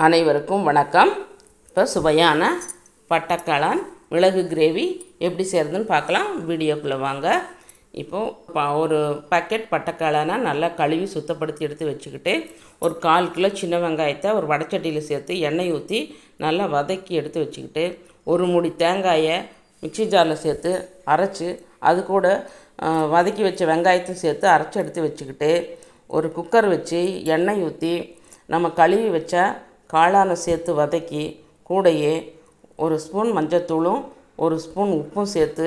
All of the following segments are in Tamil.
அனைவருக்கும் வணக்கம். இப்போ சுவையான பட்டக்காளான் மிளகு கிரேவி எப்படி செய்கிறதுன்னு பார்க்கலாம். வீடியோக்குள்ளே வாங்க. இப்போது ஒரு பாக்கெட் பட்டக்காளானை நல்லா கழுவி சுத்தப்படுத்தி எடுத்து வச்சுக்கிட்டு ஒரு 1/4 கிலோ சின்ன வெங்காயத்தை ஒரு வடைச்சட்டியில் சேர்த்து எண்ணெய் ஊற்றி நல்லா வதக்கி எடுத்து வச்சுக்கிட்டு ஒரு மூடி தேங்காயை மிக்ஸி ஜாரில் சேர்த்து அரைச்சி அது கூட வதக்கி வச்ச வெங்காயத்தையும் சேர்த்து அரைச்சி எடுத்து வச்சுக்கிட்டு ஒரு குக்கர் வச்சு எண்ணெய் ஊற்றி நம்ம கழுவி வச்ச காளானை சேர்த்து வதக்கி கூடையே ஒரு ஸ்பூன் மஞ்சத்தூளும் ஒரு ஸ்பூன் உப்பும் சேர்த்து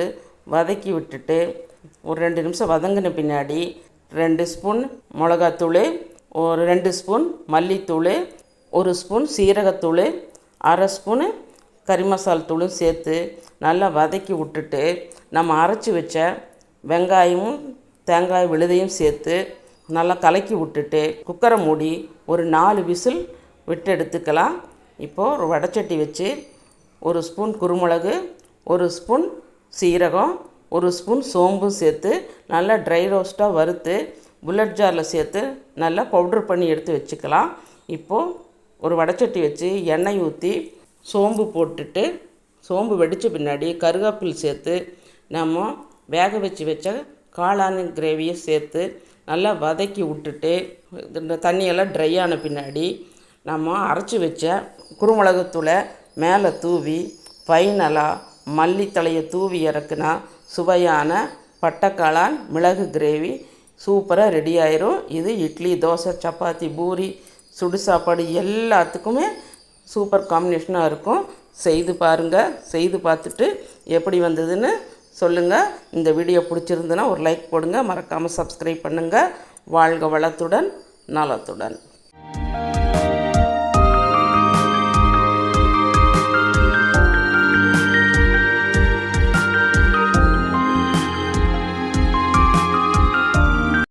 வதக்கி விட்டுட்டு ஒரு 2 நிமிஷம் வதங்கின பின்னாடி 2 ஸ்பூன் மிளகாத்தூள், ஒரு 2 ஸ்பூன் மல்லித்தூள், 1 ஸ்பூன் சீரகத்தூள், 1/2 ஸ்பூனு கறி மசால் தூளும் சேர்த்து நல்லா வதக்கி விட்டுட்டு நம்ம அரைச்சி வச்ச வெங்காயமும் தேங்காய் விழுதையும் சேர்த்து நல்லா கலக்கி விட்டுட்டு குக்கரை மூடி ஒரு 4 விசில் விட்டு எடுத்துக்கலாம். இப்போது ஒரு வடைச்சட்டி வச்சு 1 ஸ்பூன் குருமிளகு, 1 ஸ்பூன் சீரகம், 1 ஸ்பூன் சோம்பும் சேர்த்து நல்லா ட்ரை ரோஸ்ட்டாக வறுத்து புல்லட் ஜாரில் சேர்த்து நல்லா பவுட்ரு பண்ணி எடுத்து வச்சுக்கலாம். இப்போது ஒரு வடைச்சட்டி வச்சு எண்ணெய் ஊற்றி சோம்பு போட்டுட்டு சோம்பு வெடித்த பின்னாடி கருவேப்பிலை சேர்த்து நம்ம வேக வச்ச காளான் கிரேவியை சேர்த்து நல்லா வதக்கி விட்டுட்டு இந்த தண்ணியெல்லாம் ட்ரை ஆன பின்னாடி நம்ம அரைச்சி வச்ச குருமிளகுத்தூளை மேலே தூவி ஃபைனலாக மல்லித்தழையை தூவி இறக்குனா சுவையான பட்டக்காளான் மிளகு கிரேவி சூப்பராக ரெடி ஆயிரும். இது இட்லி, தோசை, சப்பாத்தி, பூரி, சுடு சாப்பாடு எல்லாத்துக்குமே சூப்பர் காம்பினேஷனாக இருக்கும். செய்து பாருங்கள். செய்து பார்த்துட்டு எப்படி வந்ததுன்னு சொல்லுங்கள். இந்த வீடியோ பிடிச்சிருந்துன்னா ஒரு லைக் போடுங்க. மறக்காமல் சப்ஸ்கிரைப் பண்ணுங்கள். வாழ்க வளத்துடன் நலத்துடன்.